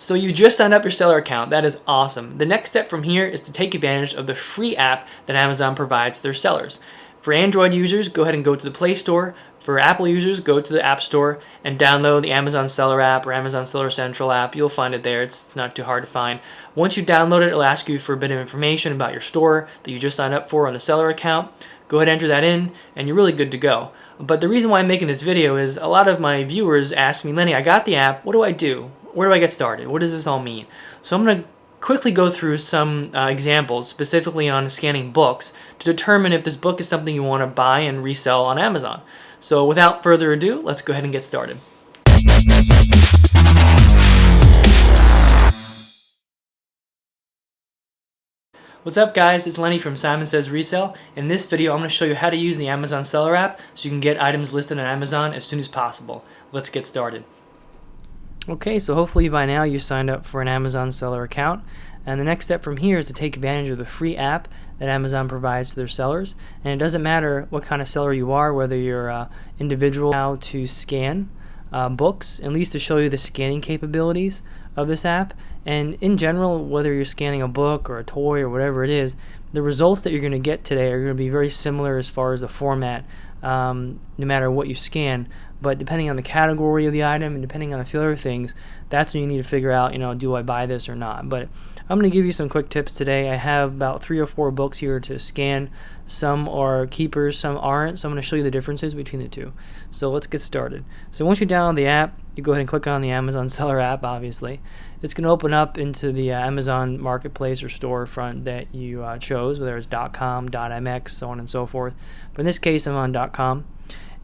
So you just signed up your seller account. That is awesome. The next step from here is to take advantage of the free app that Amazon provides to their sellers. For Android users, go ahead and go to the Play Store. For Apple users, go to the App Store and download the Amazon Seller app or Amazon Seller Central app. You'll find it there. It's not too hard to find. Once you download it, it'll ask you for a bit of information about your store that you just signed up for on the seller account. Go ahead and enter that in, and you're really good to go. But the reason why I'm making this video is a lot of my viewers ask me, Lenny, I got the app. What do I do? Where do I get started? What does this all mean? So I'm going to quickly go through some examples specifically on scanning books to determine if this book is something you want to buy and resell on Amazon. So without further ado, let's go ahead and get started. What's up guys, it's Lenny from SimonSaysResell. In this video I'm going to show you how to use the Amazon Seller app so you can get items listed on Amazon as soon as possible. Let's get started. Okay, so hopefully by now you signed up for an Amazon Seller account, and the next step from here is to take advantage of the free app that Amazon provides to their sellers. And it doesn't matter what kind of seller you are, whether you're an individual, how to scan books, at least to show you the scanning capabilities of this app. And in general, whether you're scanning a book or a toy or whatever it is, the results that you're going to get today are going to be very similar as far as the format, no matter what you scan. But depending on the category of the item and depending on a few other things, that's when you need to figure out, do I buy this or not? But I'm going to give you some quick tips today. I have about 3 or 4 books here to scan. Some are keepers, some aren't. So I'm going to show you the differences between the two. So let's get started. So once you download the app, you go ahead and click on the Amazon Seller app, obviously. It's going to open up into the Amazon Marketplace or storefront that you chose, whether it's .com, .mx, so on and so forth. But in this case, I'm on .com.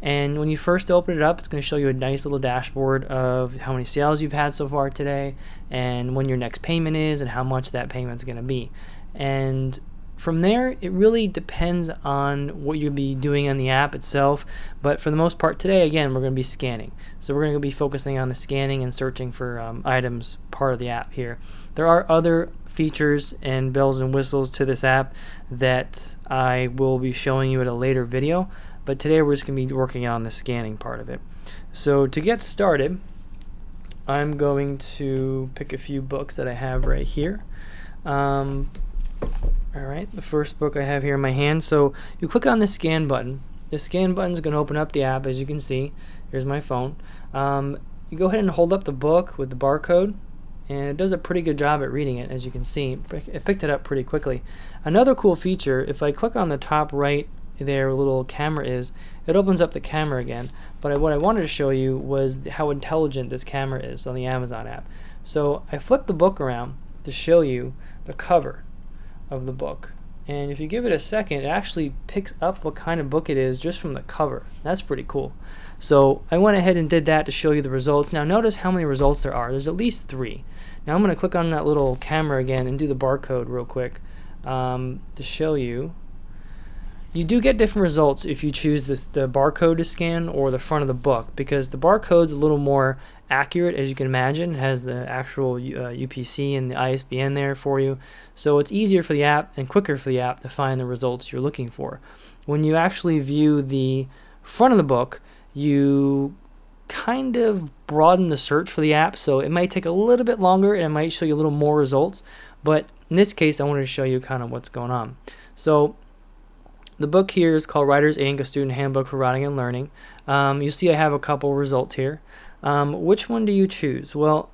And when you first open it up, it's going to show you a nice little dashboard of how many sales you've had so far today and when your next payment is and how much that payment's going to be. And from there, it really depends on what you'll be doing on the app itself. But for the most part today, again, we're going to be scanning. So we're going to be focusing on the scanning and searching for items part of the app here. There are other features and bells and whistles to this app that I will be showing you at a later video. But today we're just going to be working on the scanning part of it. So to get started, I'm going to pick a few books that I have right here. Alright, the first book I have here in my hand. So you click on the scan button. The scan button is going to open up the app, as you can see. Here's my phone. You go ahead and hold up the book with the barcode, and it does a pretty good job at reading it, as you can see. It picked it up pretty quickly. Another cool feature, if I click on the top right there, a little camera is, it opens up the camera again. But what I wanted to show you was how intelligent this camera is on the Amazon app. So I flipped the book around to show you the cover of the book, and if you give it a second, it actually picks up what kind of book it is just from the cover. That's pretty cool. So I went ahead and did that to show you the results. Now notice how many results there are. There's at least 3. Now I'm going to click on that little camera again and do the barcode real quick to show you. You do get different results if you choose the barcode to scan or the front of the book, because the barcode's a little more accurate, as you can imagine. It has the actual UPC and the ISBN there for you, so it's easier for the app and quicker for the app to find the results you're looking for. When you actually view the front of the book, you kind of broaden the search for the app, so it might take a little bit longer and it might show you a little more results, but in this case I wanted to show you kind of what's going on. So the book here is called Writer's Ink, A Student Handbook for Writing and Learning. You see I have a couple results here. Which one do you choose? Well,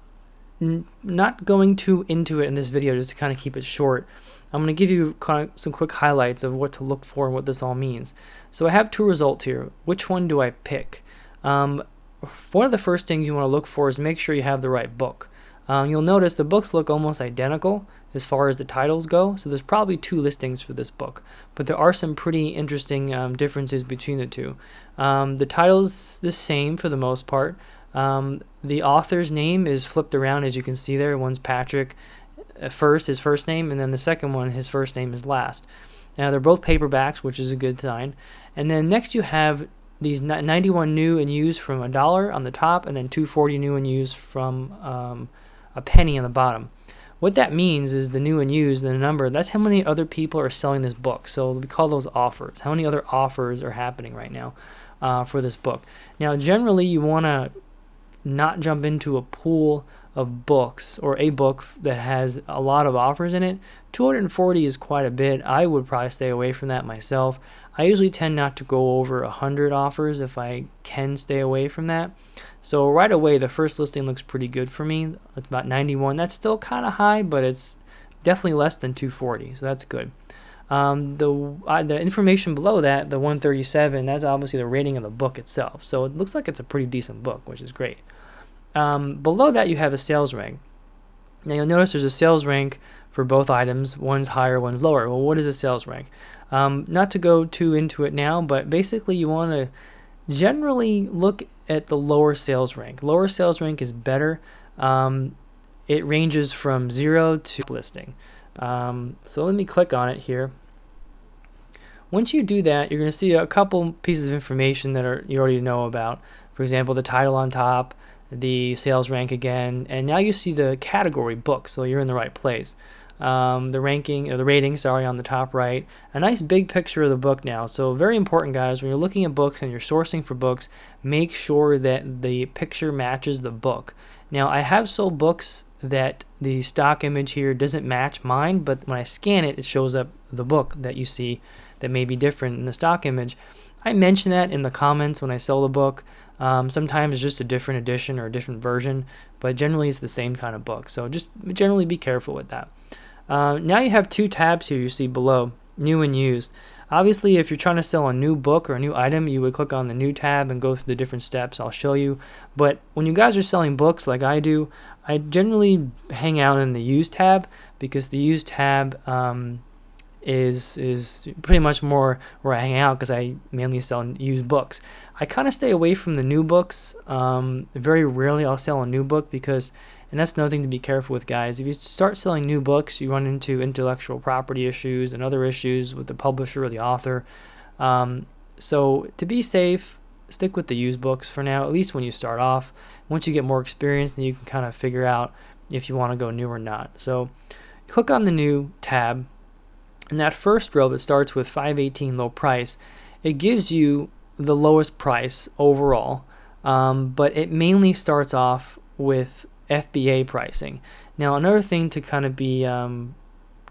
not going too into it in this video, just to kind of keep it short. I'm going to give you kind of some quick highlights of what to look for and what this all means. So I have 2 results here. Which one do I pick? One of the first things you want to look for is make sure you have the right book. You'll notice the books look almost identical as far as the titles go, so there's probably 2 listings for this book, but there are some pretty interesting differences between the 2. The title's the same for the most part. The author's name is flipped around, as you can see there. One's Patrick first, his first name, and then the second one, his first name is last. Now they're both paperbacks, which is a good sign. And then next you have these 91 new and used from $1 on the top, and then 240 new and used from a penny on the bottom. What that means is the new and used, and the number, that's how many other people are selling this book. So we call those offers. How many other offers are happening right now for this book? Now generally you want to not jump into a pool of books, or a book that has a lot of offers in it, 240 is quite a bit. I would probably stay away from that myself. I usually tend not to go over 100 offers if I can stay away from that. So right away, the first listing looks pretty good for me. It's about 91. That's still kind of high, but it's definitely less than 240, so that's good. The information below that, the 137, that's obviously the rating of the book itself. So it looks like it's a pretty decent book, which is great. Below that, you have a sales rank. Now you'll notice there's a sales rank for both items. One's higher, one's lower. Well, what is a sales rank? Not to go too into it now, but basically you want to generally look at the lower sales rank. Lower sales rank is better. It ranges from 0 to listing. So let me click on it here. Once you do that, you're going to see a couple pieces of information that you already know about. For example, the title on top, the sales rank again, and now you see the category book, so you're in the right place. The ranking, or the rating, sorry, on the top right. A nice big picture of the book now. So very important, guys, when you're looking at books and you're sourcing for books, make sure that the picture matches the book. Now, I have sold books that the stock image here doesn't match mine, but when I scan it, it shows up the book that you see that may be different in the stock image. I mention that in the comments when I sell the book. Sometimes it's just a different edition or a different version, but generally it's the same kind of book. So just generally be careful with that. Now you have two tabs here you see below, new and used. Obviously, if you're trying to sell a new book or a new item, you would click on the new tab and go through the different steps I'll show you. But when you guys are selling books like I do, I generally hang out in the used tab, because the used tab is pretty much more where I hang out, because I mainly sell used books. I kind of stay away from the new books. Very rarely I'll sell a new book, because, and that's another thing to be careful with, guys. If you start selling new books, you run into intellectual property issues and other issues with the publisher or the author. So to be safe, stick with the used books for now, at least when you start off. Once you get more experience, then you can kind of figure out if you want to go new or not. So click on the new tab. In that first row that starts with 518 low price, it gives you the lowest price overall, but it mainly starts off with FBA pricing. Now, another thing to kind of be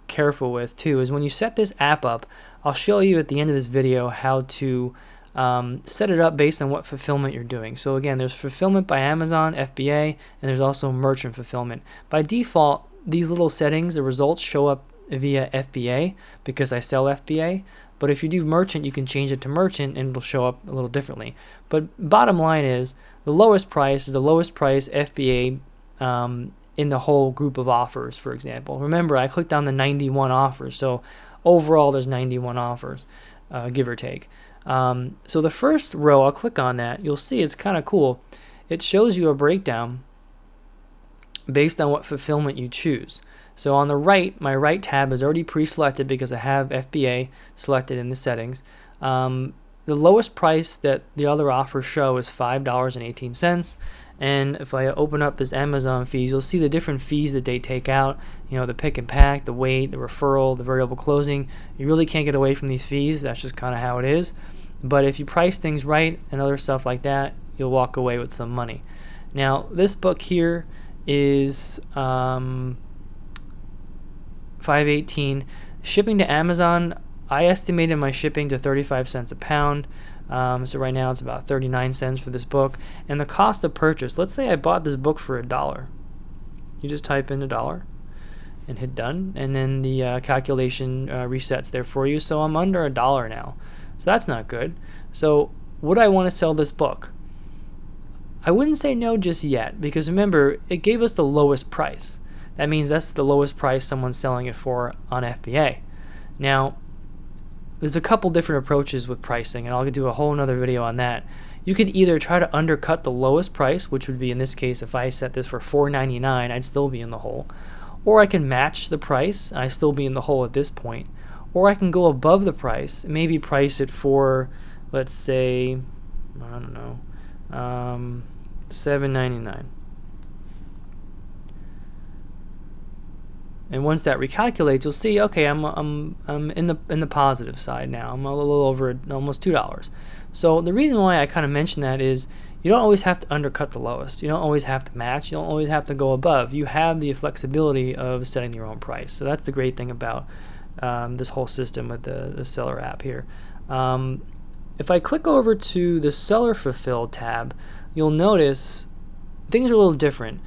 careful with too is when you set this app up, I'll show you at the end of this video how to set it up based on what fulfillment you're doing. So again, there's fulfillment by Amazon, FBA, and there's also merchant fulfillment. By default, these little settings, the results show up via FBA because I sell FBA. But if you do merchant, you can change it to merchant and it'll show up a little differently. But bottom line is the lowest price is the lowest price FBA in the whole group of offers, for example. Remember, I clicked on the 91 offers, so overall there's 91 offers, give or take. So the first row, I'll click on that. You'll see it's kind of cool. It shows you a breakdown based on what fulfillment you choose. So on the right, my right tab is already pre-selected because I have FBA selected in the settings. The lowest price that the other offers show is $5.18. And if I open up this Amazon fees, you'll see the different fees that they take out. You know, the pick and pack, the weight, the referral, the variable closing. You really can't get away from these fees. That's just kind of how it is. But if you price things right and other stuff like that, you'll walk away with some money. Now, this book here is $5.18. Shipping to Amazon, I estimated my shipping to 35 cents a pound. So right now it's about 39 cents for this book. And the cost of purchase, let's say I bought this book for $1. You just type in $1 and hit done, and then the calculation resets there for you. So I'm under $1 now. So that's not good. So would I want to sell this book? I wouldn't say no just yet, because remember, it gave us the lowest price. That means that's the lowest price someone's selling it for on FBA. Now, there's a couple different approaches with pricing, and I'll do a whole nother video on that. You could either try to undercut the lowest price, which would be, in this case, if I set this for $4.99, I'd still be in the hole. Or I can match the price, and I'd still be in the hole at this point. Or I can go above the price, maybe price it for, let's say, I don't know, $7.99. And once that recalculates, you'll see, okay, I'm in the positive side now. I'm a little over almost $2. So the reason why I kind of mention that is you don't always have to undercut the lowest. You don't always have to match. You don't always have to go above. You have the flexibility of setting your own price. So that's the great thing about this whole system with the seller app here. If I click over to the Seller Fulfilled tab, you'll notice things are a little different.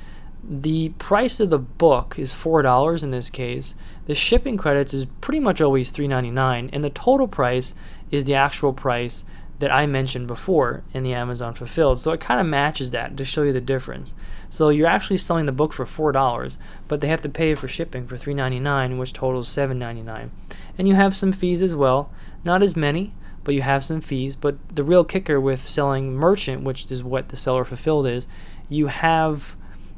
The price of the book is $4 in this case. The shipping credits is pretty much always $3.99, and the total price is the actual price that I mentioned before in the Amazon Fulfilled. So it kind of matches that to show you the difference. So you're actually selling the book for $4, but they have to pay for shipping for $3.99, which totals $7.99. And you have some fees as well, not as many, but you have some fees. But the real kicker with selling merchant, which is what the Seller Fulfilled is, you have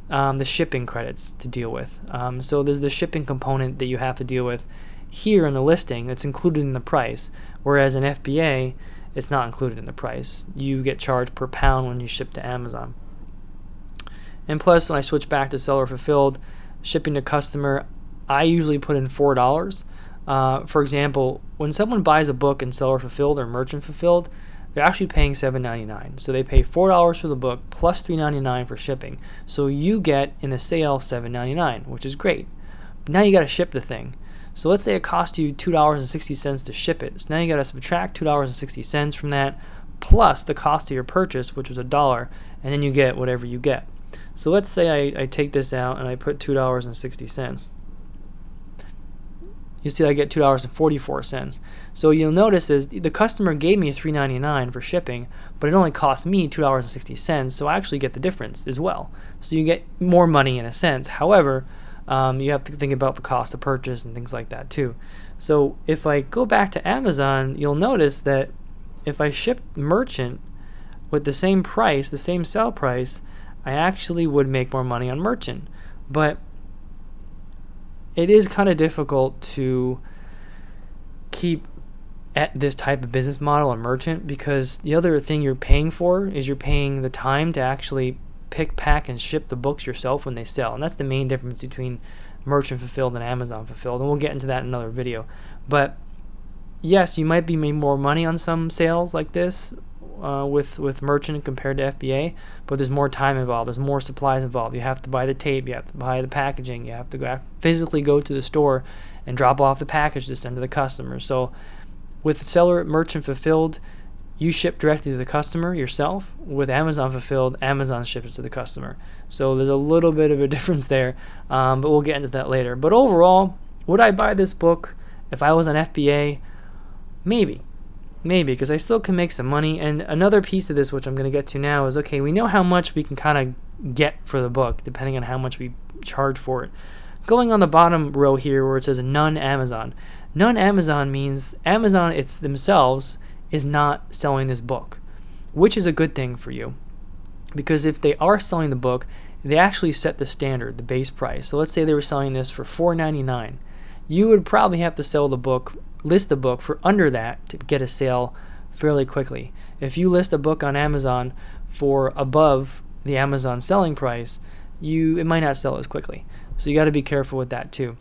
the shipping credits to deal with. So there's the shipping component that you have to deal with here in the listing that's included in the price, whereas in FBA, it's not included in the price. You get charged per pound when you ship to Amazon. And plus, when I switch back to Seller Fulfilled, shipping to customer, I usually put in $4. For example, when someone buys a book in Seller Fulfilled or Merchant Fulfilled, they're actually paying $7.99. So they pay $4 for the book plus $3.99 for shipping. So you get in the sale $7.99, which is great. But now you got to ship the thing. So let's say it cost you $2.60 to ship it. So now you got to subtract $2.60 from that plus the cost of your purchase, which was $1, and then you get whatever you get. So let's say I take this out and I put $2.60. You see I get $2.44. So you'll notice is the customer gave me $3.99 for shipping, but it only cost me $2.60, so I actually get the difference as well. So you get more money in a sense. However, you have to think about the cost of purchase and things like that too. So if I go back to Amazon, you'll notice that if I ship merchant with the same price, the same sell price, I actually would make more money on merchant. But it is kind of difficult to keep at this type of business model on merchant, because the other thing you're paying for is you're paying the time to actually pick, pack, and ship the books yourself when they sell. And that's the main difference between Merchant Fulfilled and Amazon Fulfilled, and we'll get into that in another video. But yes, you might be making more money on some sales like this with merchant compared to FBA, but there's more time involved, there's more supplies involved. You have to buy the tape, you have to buy the packaging, you have to physically go to the store and drop off the package to send to the customer. So with Seller Merchant Fulfilled, you ship directly to the customer yourself. With Amazon Fulfilled, Amazon ships it to the customer. So there's a little bit of a difference there, but we'll get into that later. But overall, would I buy this book if I was on FBA? Maybe, because I still can make some money. And another piece of this, which I'm going to get to now, is okay, we know how much we can kind of get for the book, depending on how much we charge for it. Going on the bottom row here where it says none Amazon. None Amazon means Amazon it's themselves is not selling this book, which is a good thing for you, because if they are selling the book, they actually set the standard, the base price. So let's say they were selling this for $4.99. You would probably have to sell the book, list the book for under that to get a sale fairly quickly. If you list a book on Amazon for above the Amazon selling price, it might not sell as quickly. So you got to be careful with that too.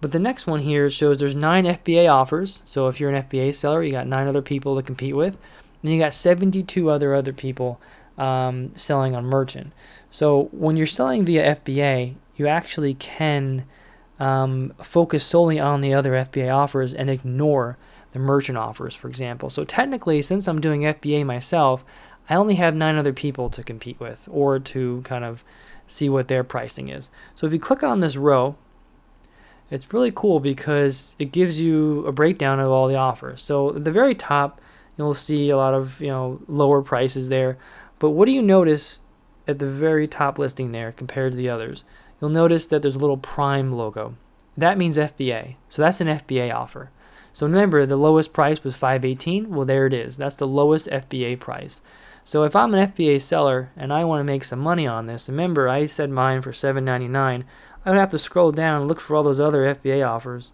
But the next one here shows there's 9 FBA offers. So if you're an FBA seller, you got 9 other people to compete with. And you got 72 other people selling on merchant. So when you're selling via FBA, you actually can focus solely on the other FBA offers and ignore the merchant offers, for example. So technically, since I'm doing FBA myself, I only have 9 other people to compete with or to kind of see what their pricing is. So if you click on this row, it's really cool because it gives you a breakdown of all the offers. So at the very top, you'll see a lot of lower prices there. But what do you notice at the very top listing there compared to the others? You'll notice that there's a little Prime logo. That means FBA. So that's an FBA offer. So remember, the lowest price was $5.18. Well, there it is. That's the lowest FBA price. So if I'm an FBA seller and I want to make some money on this, remember I said mine for $7.99. I would have to scroll down and look for all those other FBA offers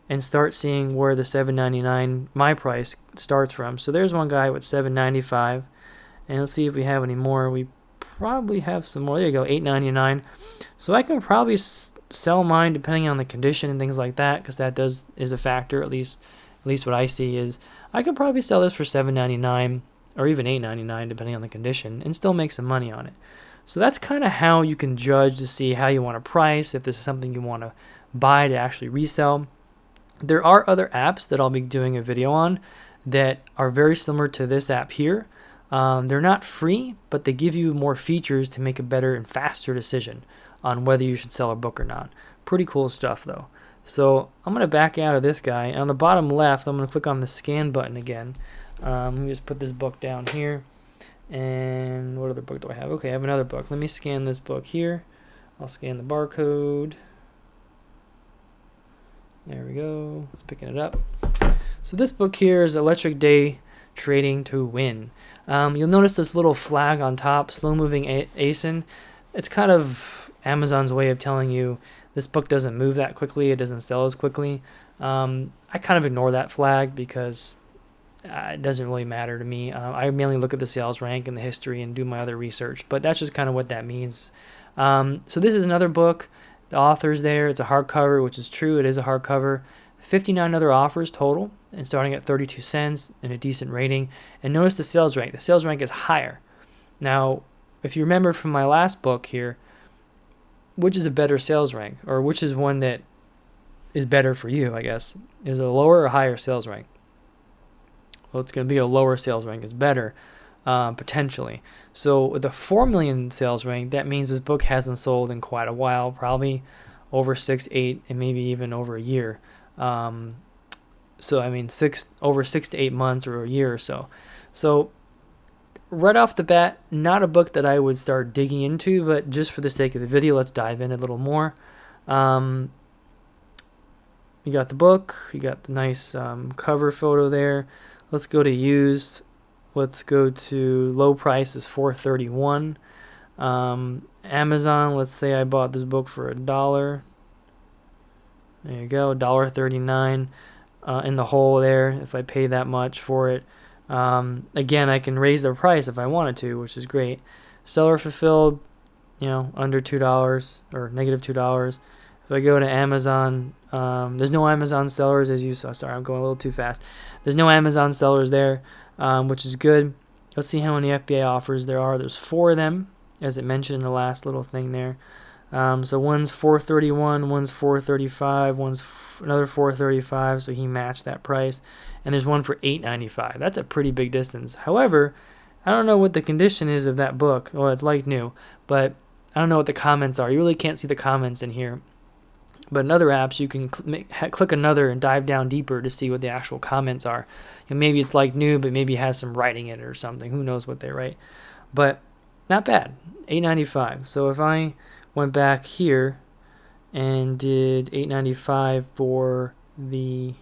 and start seeing where the $7.99 my price starts from. So there's one guy with $7.95, and let's see if we have any more. We probably have some more. There you go, $8.99. So I can probably sell mine depending on the condition and things like that, because that is a factor. At least what I see is I could probably sell this for $7.99 or even $8.99 depending on the condition and still make some money on it. So that's kind of how you can judge to see how you want to price, if this is something you want to buy to actually resell. There are other apps that I'll be doing a video on that are very similar to this app here. They're not free, but they give you more features to make a better and faster decision on whether you should sell a book or not. Pretty cool stuff though. So I'm going to back out of this guy. On the bottom left, I'm going to click on the scan button again. Let me just put this book down here. And what other book do I have? Okay, I have another book. Let me scan this book here. I'll scan the barcode. There we go. It's picking it up. So this book here is Electric Day Trading to Win. You'll notice this little flag on top, slow moving ASIN. It's kind of Amazon's way of telling you this book doesn't move that quickly, it doesn't sell as quickly. I kind of ignore that flag because it doesn't really matter to me. I mainly look at the sales rank and the history and do my other research, but that's just kind of what that means. So this is another book. The author's there. It's a hardcover, which is true. It is a hardcover. 59 other offers total, and starting at 32 cents and a decent rating. And notice the sales rank. The sales rank is higher. Now, if you remember from my last book here, which is a better sales rank, or which is one that is better for you, I guess, is a lower or higher sales rank? Well, it's going to be a lower sales rank is better, potentially. So with a 4 million sales rank, that means this book hasn't sold in quite a while, probably over 6, 8, and maybe even over a year. So I mean, over 6 to 8 months or a year or so. So right off the bat, not a book that I would start digging into, but just for the sake of the video, let's dive in a little more. You got the book, you got the nice cover photo there. Let's go to used. Let's go to low price is $4.31. Amazon, let's say I bought this book for $1. There you go, $1.39 in the hole there if I pay that much for it. Again, I can raise the price if I wanted to, which is great. Seller fulfilled, under $2 or negative $2. If I go to Amazon, there's no Amazon sellers as you saw. Sorry, I'm going a little too fast. There's no Amazon sellers there, which is good. Let's see how many FBA offers there are. There's 4 of them, as it mentioned in the last little thing there. So one's $4.31, one's $4.35, one's another $4.35, so he matched that price. And there's one for $8.95. That's a pretty big distance. However, I don't know what the condition is of that book. Well, it's like new, but I don't know what the comments are. You really can't see the comments in here. But in other apps, you can click another and dive down deeper to see what the actual comments are. And maybe it's like new, but maybe it has some writing in it or something. Who knows what they write. But not bad. $8.95. So if I went back here and did $8.95 for the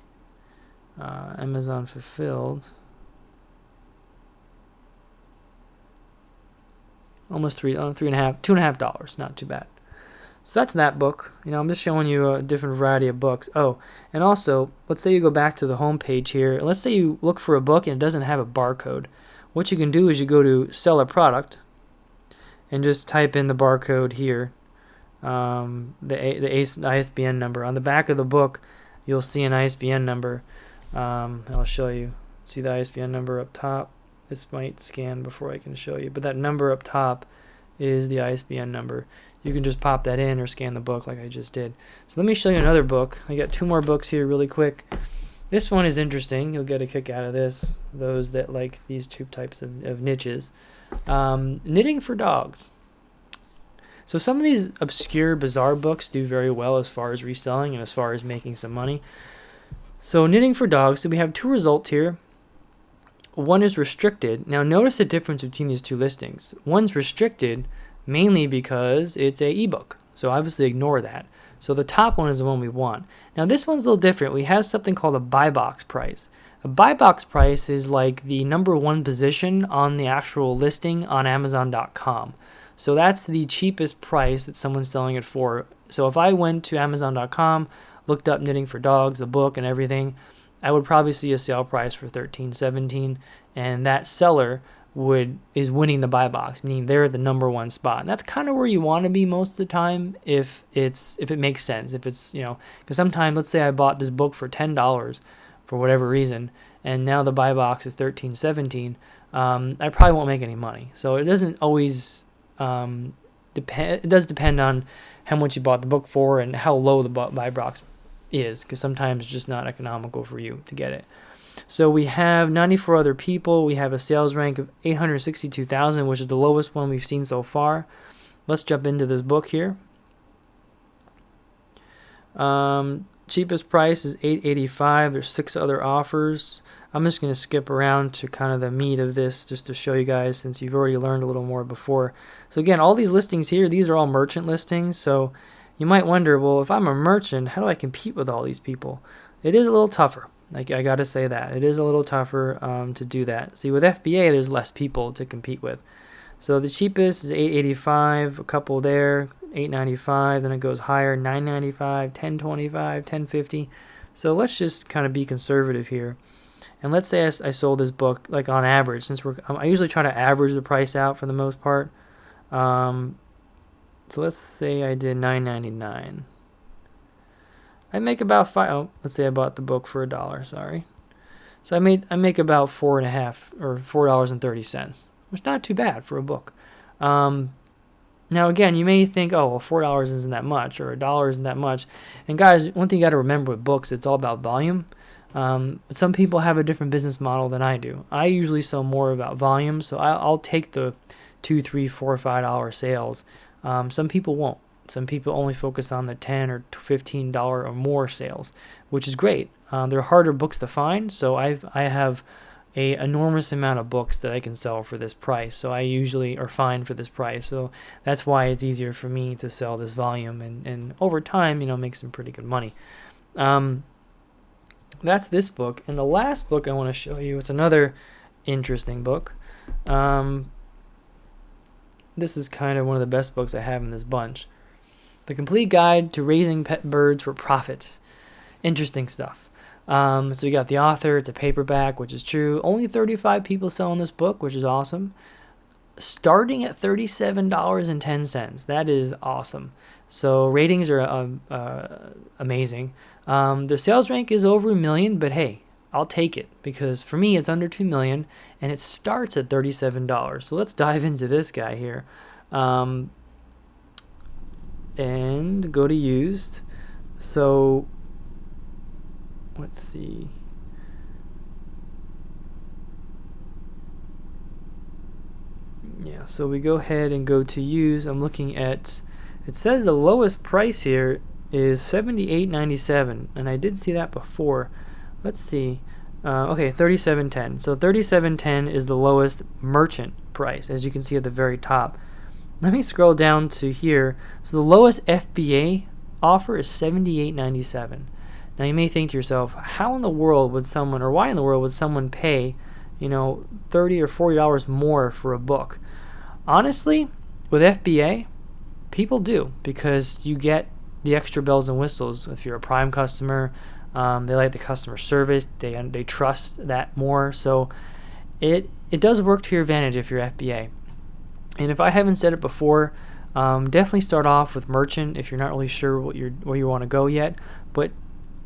Amazon fulfilled, almost $2.50, not too bad. So that's that book. I'm just showing you a different variety of books. Oh, and also, let's say you go back to the home page here. And let's say you look for a book and it doesn't have a barcode. What you can do is you go to sell a product and just type in the barcode here, the ISBN number. On the back of the book, you'll see an ISBN number. I'll show you. See the ISBN number up top? This might scan before I can show you, but that number up top is the ISBN number. You can just pop that in or scan the book like I just did. So let me show you another book. I got 2 more books here really quick. This one is interesting. You'll get a kick out of this, those that like these 2 types of niches. Knitting for dogs. So some of these obscure, bizarre books do very well as far as reselling and as far as making some money. So knitting for dogs, so we have 2 results here. One is restricted. Now notice the difference between these 2 listings. One's restricted mainly because it's a ebook. So obviously ignore that. So the top one is the one we want. Now this one's a little different. We have something called a buy box price. A buy box price is like the #1 position on the actual listing on Amazon.com. So that's the cheapest price that someone's selling it for. So if I went to Amazon.com, looked up Knitting for Dogs, the book and everything, I would probably see a sale price for $13, $17, and that seller is winning the buy box, meaning they're the #1 spot. And that's kind of where you want to be most of the time if it makes sense. If it's, because sometimes, let's say I bought this book for $10 for whatever reason, and now the buy box is 13, 17, I probably won't make any money. So it doesn't always depend. It does depend on how much you bought the book for and how low the buy box is, because sometimes it's just not economical for you to get it. So we have 94 other people. We have a sales rank of 862,000, which is the lowest one we've seen so far. Let's jump into this book here. Cheapest price is $8.85. There's 6 other offers. I'm just going to skip around to kind of the meat of this just to show you guys, since you've already learned a little more before. So again, all these listings here, these are all merchant listings. So you might wonder, well, if I'm a merchant, how do I compete with all these people? It is a little tougher. Like, I got to say that. It is a little tougher to do that. See, with FBA, there's less people to compete with. So the cheapest is $8.85, a couple there, $8.95, then it goes higher, $9.95, $10.25, $10.50. So let's just kind of be conservative here. And let's say I sold this book, like, on average, since I usually try to average the price out for the most part. So let's say I did $9.99. I make about let's say I bought the book for $1, sorry. So I make about $4.50 or $4.30, which is not too bad for a book. Now again, you may think, oh, well, $4 isn't that much, or $1 isn't that much. And guys, one thing you got to remember with books, it's all about volume. Some people have a different business model than I do. I usually sell more about volume, so I'll take the $2, $3, $4, $5 sales. Some people won't. Some people only focus on the $10 or $15 or more sales, which is great. They're harder books to find, so I have a enormous amount of books that I can sell for this price. So I usually are fine for this price. So that's why it's easier for me to sell this volume, and over time, make some pretty good money. That's this book. And the last book I want to show you, it's another interesting book. This is kind of one of the best books I have in this bunch. The Complete Guide to Raising Pet Birds for Profit. Interesting stuff. So you got the author. It's a paperback, which is true. Only 35 people selling this book, which is awesome. Starting at $37.10. That is awesome. So ratings are amazing. The sales rank is over 1 million, but hey, I'll take it, because for me it's under 2 million and it starts at $37. So let's dive into this guy here. And go to used. So let's see. Yeah, so we go ahead and go to use. I'm looking at, it says the lowest price here is $78.97, and I did see that before. Let's see. Okay, $37.10. So $37.10 is the lowest merchant price, as you can see at the very top. Let me scroll down to here. So the lowest FBA offer is $78.97. Now you may think to yourself, how in the world would someone, or why in the world would someone pay, $30 or $40 more for a book? Honestly, with FBA, people do, because you get the extra bells and whistles. If you're a Prime customer, they like the customer service. They trust that more. So it does work to your advantage if you're FBA. And if I haven't said it before, definitely start off with merchant if you're not really sure where you want to go yet. But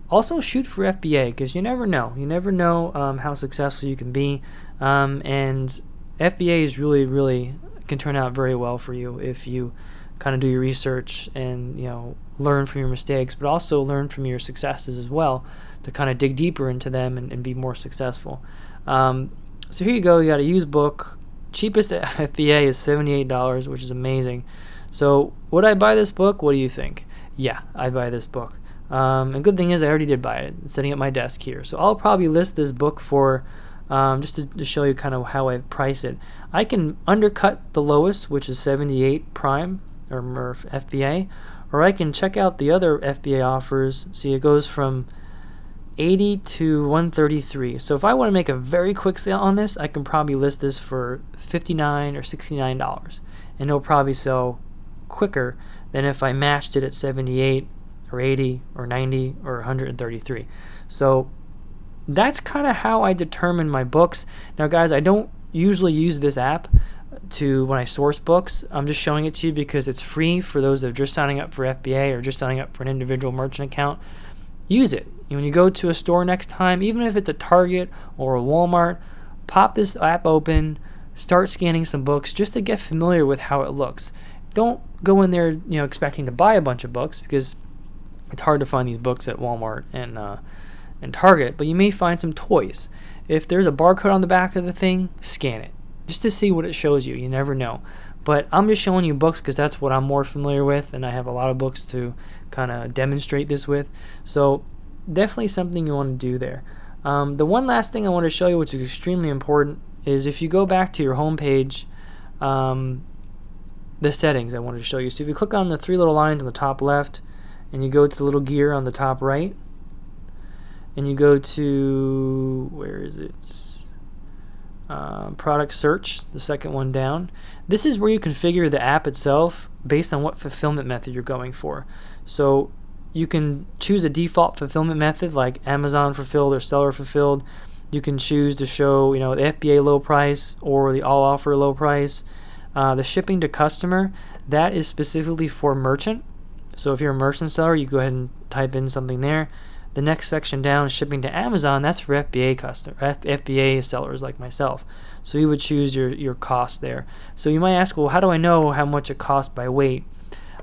also shoot for FBA, because you never know. You never know how successful you can be. And FBA is really can turn out very well for you if you kind of do your research and learn from your mistakes, but also learn from your successes as well, to kind of dig deeper into them and be more successful. So here you go. You got a used book. Cheapest at FBA is $78, which is amazing. So would I buy this book? What do you think? Yeah, I buy this book. And good thing is I already did buy it. It's sitting at my desk here. So I'll probably list this book for just to show you kind of how I price it. I can undercut the lowest, which is 78 Prime or FBA, or I can check out the other FBA offers. See, it goes from 80 to 133. So if I want to make a very quick sale on this, I can probably list this for $59 or $69, and it'll probably sell quicker than if I matched it at 78 or 80 or 90 or 133. So that's kind of how I determine my books. Now guys, I don't usually use this app to when I source books. I'm just showing it to you because it's free for those that are just signing up for FBA or just signing up for an individual merchant account. Use it. When you go to a store next time, even if it's a Target or a Walmart, pop this app open, start scanning some books just to get familiar with how it looks. Don't go in there, expecting to buy a bunch of books, because it's hard to find these books at Walmart and Target, but you may find some toys. If there's a barcode on the back of the thing, scan it just to see what it shows you. You never know. But I'm just showing you books because that's what I'm more familiar with, and I have a lot of books to kind of demonstrate this with. So definitely something you want to do there. The one last thing I want to show you, which is extremely important, is if you go back to your home page, the settings I wanted to show you. So if you click on the three little lines on the top left, and you go to the little gear on the top right, and you go to, where is it? Product search, the second one down. This is where you configure the app itself based on what fulfillment method you're going for. So you can choose a default fulfillment method like Amazon fulfilled or seller fulfilled. You can choose to show, the FBA low price or the all offer low price. The shipping to customer, that is specifically for merchant. So if you're a merchant seller, you go ahead and type in something there. The next section down is shipping to Amazon. That's for FBA sellers like myself. So you would choose your cost there. So you might ask, well, how do I know how much it costs by weight?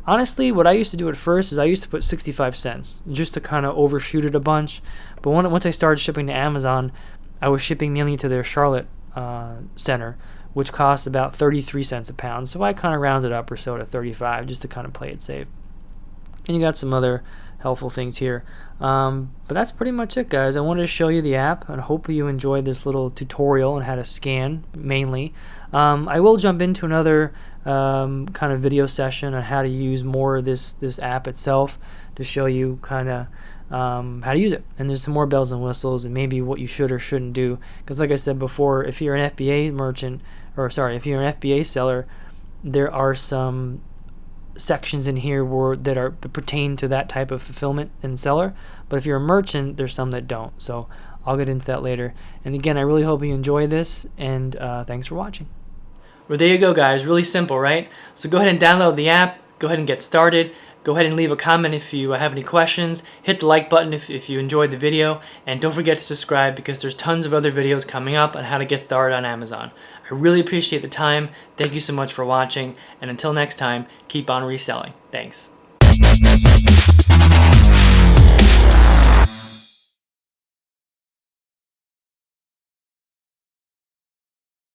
Honestly, what I used to do at first is I used to put 65 cents just to kind of overshoot it a bunch. But once I started shipping to Amazon, I was shipping mainly to their Charlotte center, which costs about 33 cents a pound. So I kind of rounded up or so to 35 just to kind of play it safe. And you got some other helpful things here. But that's pretty much it, guys. I wanted to show you the app, and hope you enjoyed this little tutorial on how to scan mainly. I will jump into another kind of video session on how to use more of this app itself to show you kind of how to use it. And there's some more bells and whistles and maybe what you should or shouldn't do. Because like I said before, if you're an FBA merchant, if you're an FBA seller, there are some sections in here that pertain to that type of fulfillment and seller. But if you're a merchant, there's some that don't. So I'll get into that later. And again, I really hope you enjoy this, and thanks for watching. Well, there you go, guys. Really simple, right? So go ahead and download the app. Go ahead and get started. Go ahead and leave a comment if you have any questions. Hit the like button if you enjoyed the video. And don't forget to subscribe, because there's tons of other videos coming up on how to get started on Amazon. I really appreciate the time. Thank you so much for watching. And until next time, keep on reselling. Thanks.